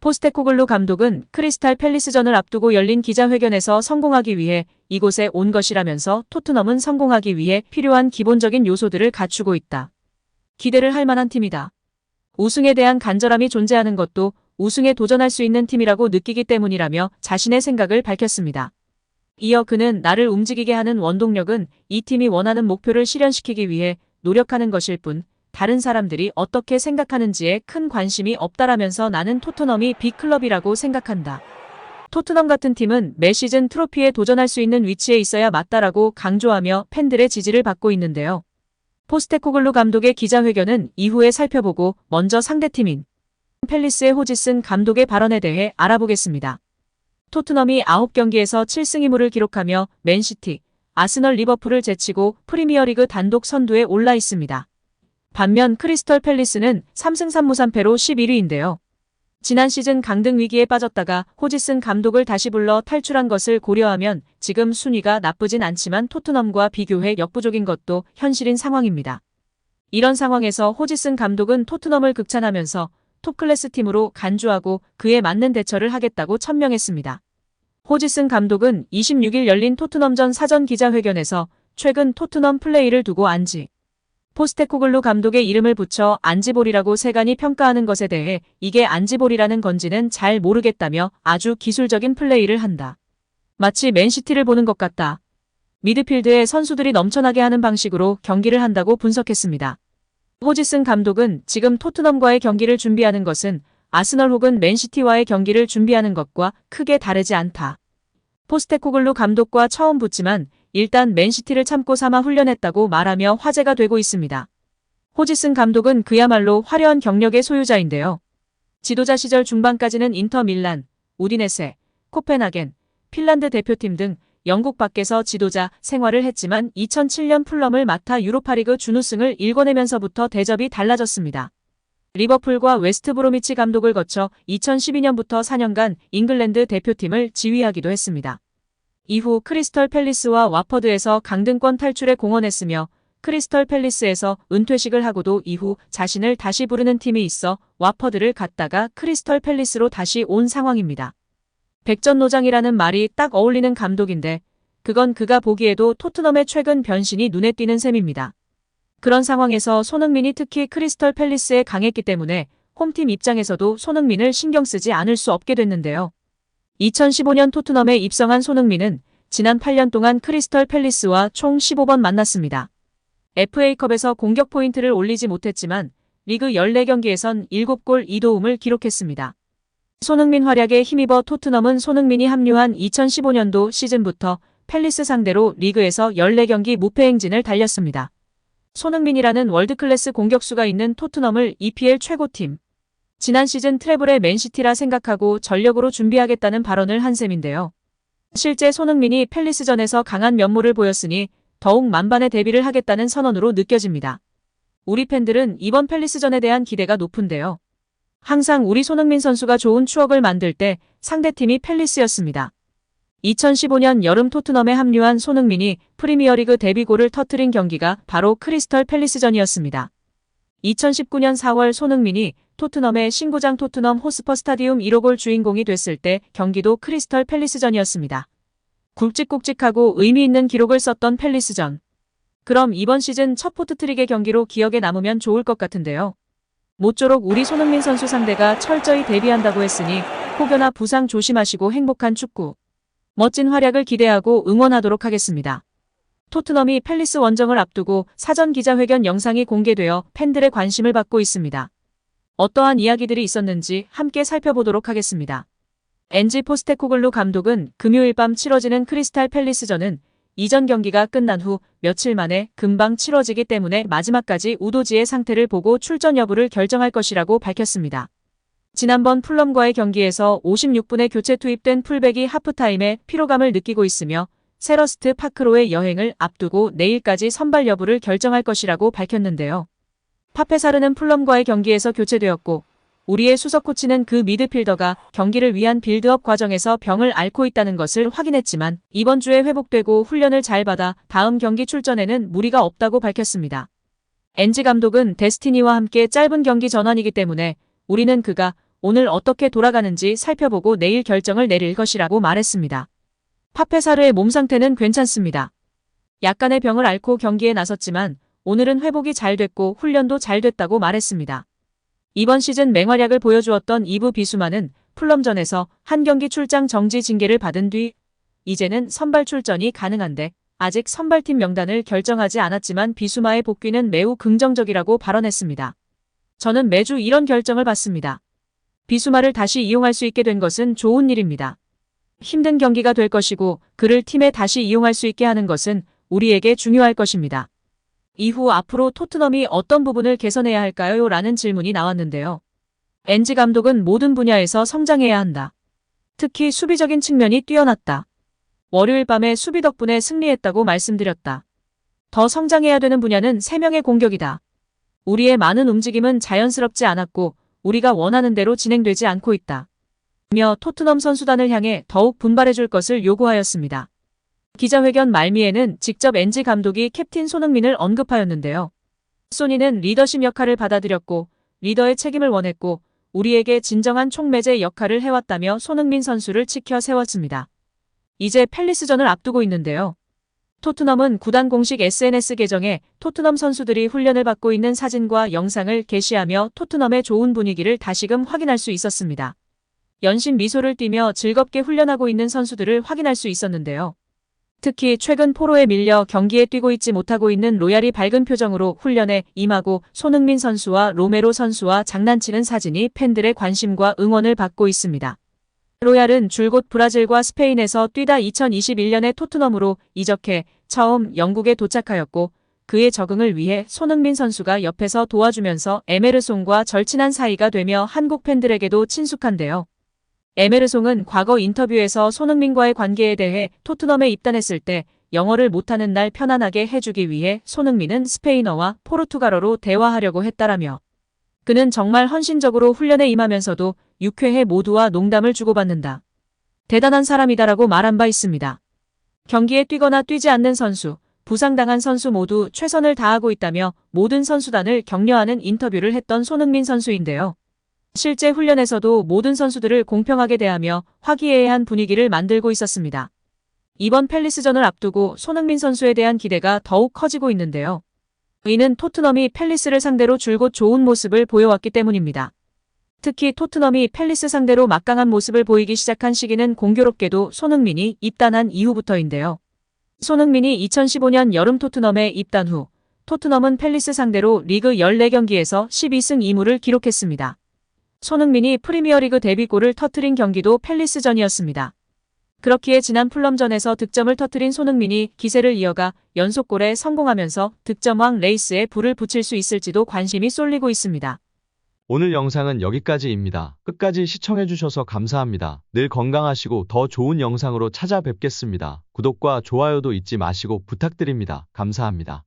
포스테코글루 감독은 크리스탈 팰리스전을 앞두고 열린 기자회견에서 성공하기 위해 이곳에 온 것이라면서 토트넘은 성공하기 위해 필요한 기본적인 요소들을 갖추고 있다. 기대를 할 만한 팀이다. 우승에 대한 간절함이 존재하는 것도 우승에 도전할 수 있는 팀이라고 느끼기 때문이라며 자신의 생각을 밝혔습니다. 이어 그는 나를 움직이게 하는 원동력은 이 팀이 원하는 목표를 실현시키기 위해 노력하는 것일 뿐 다른 사람들이 어떻게 생각하는지에 큰 관심이 없다라면서 나는 토트넘이 빅클럽이라고 생각한다. 토트넘 같은 팀은 매 시즌 트로피에 도전할 수 있는 위치에 있어야 맞다라고 강조하며 팬들의 지지를 받고 있는데요. 포스테코글루 감독의 기자회견은 이후에 살펴보고 먼저 상대팀인 팰리스의 호지슨 감독의 발언에 대해 알아보겠습니다. 토트넘이 9경기에서 7승 2무를 기록하며 맨시티, 아스널, 리버풀을 제치고 프리미어리그 단독 선두에 올라 있습니다. 반면 크리스털 팰리스는 3승 3무 3패로 11위인데요. 지난 시즌 강등 위기에 빠졌다가 호지슨 감독을 다시 불러 탈출한 것을 고려하면 지금 순위가 나쁘진 않지만 토트넘과 비교해 역부족인 것도 현실인 상황입니다. 이런 상황에서 호지슨 감독은 토트넘을 극찬하면서 톱클래스 팀으로 간주하고 그에 맞는 대처를 하겠다고 천명했습니다. 호지슨 감독은 26일 열린 토트넘전 사전 기자회견에서 최근 토트넘 플레이를 두고 안지 포스테코글루 감독의 이름을 붙여 안지볼이라고 세간이 평가하는 것에 대해 이게 안지볼이라는 건지는 잘 모르겠다며 아주 기술적인 플레이를 한다. 마치 맨시티를 보는 것 같다. 미드필드에 선수들이 넘쳐나게 하는 방식으로 경기를 한다고 분석했습니다. 호지슨 감독은 지금 토트넘과의 경기를 준비하는 것은 아스널 혹은 맨시티와의 경기를 준비하는 것과 크게 다르지 않다. 포스테코글루 감독과 처음 붙지만 일단 맨시티를 참고 삼아 훈련했다고 말하며 화제가 되고 있습니다. 호지슨 감독은 그야말로 화려한 경력의 소유자인데요. 지도자 시절 중반까지는 인터 밀란, 우디네세, 코펜하겐, 핀란드 대표팀 등 영국 밖에서 지도자 생활을 했지만 2007년 풀럼을 맡아 유로파리그 준우승을 일궈내면서부터 대접이 달라졌습니다. 리버풀과 웨스트브로미치 감독을 거쳐 2012년부터 4년간 잉글랜드 대표팀을 지휘하기도 했습니다. 이후 크리스털 팰리스와 와퍼드에서 강등권 탈출에 공헌했으며 크리스털 팰리스에서 은퇴식을 하고도 이후 자신을 다시 부르는 팀이 있어 와퍼드를 갔다가 크리스털 팰리스로 다시 온 상황입니다. 백전노장이라는 말이 딱 어울리는 감독인데 그건 그가 보기에도 토트넘의 최근 변신이 눈에 띄는 셈입니다. 그런 상황에서 손흥민이 특히 크리스털 팰리스에 강했기 때문에 홈팀 입장에서도 손흥민을 신경 쓰지 않을 수 없게 됐는데요. 2015년 토트넘에 입성한 손흥민은 지난 8년 동안 크리스털 팰리스와 총 15번 만났습니다. FA컵에서 공격 포인트를 올리지 못했지만 리그 14경기에선 7골 2도움을 기록했습니다. 손흥민 활약에 힘입어 토트넘은 손흥민이 합류한 2015년도 시즌부터 팰리스 상대로 리그에서 14경기 무패 행진을 달렸습니다. 손흥민이라는 월드클래스 공격수가 있는 토트넘을 EPL 최고팀, 지난 시즌 트래블의 맨시티라 생각하고 전력으로 준비하겠다는 발언을 한 셈인데요. 실제 손흥민이 팰리스전에서 강한 면모를 보였으니 더욱 만반의 대비를 하겠다는 선언으로 느껴집니다. 우리 팬들은 이번 팰리스전에 대한 기대가 높은데요. 항상 우리 손흥민 선수가 좋은 추억을 만들 때 상대팀이 팰리스였습니다. 2015년 여름 토트넘에 합류한 손흥민이 프리미어리그 데뷔골을 터뜨린 경기가 바로 크리스털 팰리스전이었습니다. 2019년 4월 손흥민이 토트넘의 신구장 토트넘 호스퍼 스타디움 1호 골 주인공이 됐을 때 경기도 크리스털 팰리스전이었습니다. 굵직굵직하고 의미 있는 기록을 썼던 팰리스전. 그럼 이번 시즌 첫 포트트릭의 경기로 기억에 남으면 좋을 것 같은데요. 모쪼록 우리 손흥민 선수 상대가 철저히 대비한다고 했으니 혹여나 부상 조심하시고 행복한 축구, 멋진 활약을 기대하고 응원하도록 하겠습니다. 토트넘이 팰리스 원정을 앞두고 사전 기자회견 영상이 공개되어 팬들의 관심을 받고 있습니다. 어떠한 이야기들이 있었는지 함께 살펴보도록 하겠습니다. 엔지 포스테코글루 감독은 금요일 밤 치러지는 크리스탈 팰리스전은 이전 경기가 끝난 후 며칠 만에 금방 치러지기 때문에 마지막까지 우도지의 상태를 보고 출전 여부를 결정할 것이라고 밝혔습니다. 지난번 풀럼과의 경기에서 56분에 교체 투입된 풀백이 하프타임에 피로감을 느끼고 있으며 세러스트 파크로의 여행을 앞두고 내일까지 선발 여부를 결정할 것이라고 밝혔는데요. 파페사르는 풀럼과의 경기에서 교체되었고 우리의 수석 코치는 그 미드필더가 경기를 위한 빌드업 과정에서 병을 앓고 있다는 것을 확인했지만 이번 주에 회복되고 훈련을 잘 받아 다음 경기 출전에는 무리가 없다고 밝혔습니다. 엔지 감독은 데스티니와 함께 짧은 경기 전환이기 때문에 우리는 그가 오늘 어떻게 돌아가는지 살펴보고 내일 결정을 내릴 것이라고 말했습니다. 파페사르의 몸 상태는 괜찮습니다. 약간의 병을 앓고 경기에 나섰지만 오늘은 회복이 잘 됐고 훈련도 잘 됐다고 말했습니다. 이번 시즌 맹활약을 보여주었던 이브 비수마는 풀럼전에서 한 경기 출장 정지 징계를 받은 뒤 이제는 선발 출전이 가능한데 아직 선발팀 명단을 결정하지 않았지만 비수마의 복귀는 매우 긍정적이라고 발언했습니다. 저는 매주 이런 결정을 받습니다. 비수마를 다시 이용할 수 있게 된 것은 좋은 일입니다. 힘든 경기가 될 것이고 그를 팀에 다시 이용할 수 있게 하는 것은 우리에게 중요할 것입니다. 이후 앞으로 토트넘이 어떤 부분을 개선해야 할까요? 라는 질문이 나왔는데요. 엔지 감독은 모든 분야에서 성장해야 한다. 특히 수비적인 측면이 뛰어났다. 월요일 밤에 수비 덕분에 승리했다고 말씀드렸다. 더 성장해야 되는 분야는 3명의 공격이다. 우리의 많은 움직임은 자연스럽지 않았고 우리가 원하는 대로 진행되지 않고 있다. 며 토트넘 선수단을 향해 더욱 분발해줄 것을 요구하였습니다. 기자회견 말미에는 직접 엔지 감독이 캡틴 손흥민을 언급하였는데요. 소니는 리더십 역할을 받아들였고 리더의 책임을 원했고 우리에게 진정한 총매제 역할을 해왔다며 손흥민 선수를 치켜 세웠습니다. 이제 팰리스전을 앞두고 있는데요. 토트넘은 구단 공식 SNS 계정에 토트넘 선수들이 훈련을 받고 있는 사진과 영상을 게시하며 토트넘의 좋은 분위기를 다시금 확인할 수 있었습니다. 연신 미소를 띠며 즐겁게 훈련하고 있는 선수들을 확인할 수 있었는데요. 특히 최근 포로에 밀려 경기에 뛰고 있지 못하고 있는 로얄이 밝은 표정으로 훈련에 임하고 손흥민 선수와 로메로 선수와 장난치는 사진이 팬들의 관심과 응원을 받고 있습니다. 로얄은 줄곧 브라질과 스페인에서 뛰다 2021년에 토트넘으로 이적해 처음 영국에 도착하였고 그의 적응을 위해 손흥민 선수가 옆에서 도와주면서 에메르송과 절친한 사이가 되며 한국 팬들에게도 친숙한데요. 에메르송은 과거 인터뷰에서 손흥민과의 관계에 대해 토트넘에 입단했을 때 영어를 못하는 날 편안하게 해주기 위해 손흥민은 스페인어와 포르투갈어로 대화하려고 했다라며 그는 정말 헌신적으로 훈련에 임하면서도 6회에 모두와 농담을 주고받는다. 대단한 사람이다라고 말한 바 있습니다. 경기에 뛰거나 뛰지 않는 선수, 부상당한 선수 모두 최선을 다하고 있다며 모든 선수단을 격려하는 인터뷰를 했던 손흥민 선수인데요. 실제 훈련에서도 모든 선수들을 공평하게 대하며 화기애애한 분위기를 만들고 있었습니다. 이번 팰리스전을 앞두고 손흥민 선수에 대한 기대가 더욱 커지고 있는데요. 이는 토트넘이 팰리스를 상대로 줄곧 좋은 모습을 보여왔기 때문입니다. 특히 토트넘이 팰리스 상대로 막강한 모습을 보이기 시작한 시기는 공교롭게도 손흥민이 입단한 이후부터인데요. 손흥민이 2015년 여름 토트넘에 입단 후 토트넘은 팰리스 상대로 리그 14경기에서 12승 2무를 기록했습니다. 손흥민이 프리미어리그 데뷔골을 터뜨린 경기도 팰리스전이었습니다. 그렇기에 지난 풀럼전에서 득점을 터뜨린 손흥민이 기세를 이어가 연속골에 성공하면서 득점왕 레이스에 불을 붙일 수 있을지도 관심이 쏠리고 있습니다. 오늘 영상은 여기까지입니다. 끝까지 시청해주셔서 감사합니다. 늘 건강하시고 더 좋은 영상으로 찾아뵙겠습니다. 구독과 좋아요도 잊지 마시고 부탁드립니다. 감사합니다.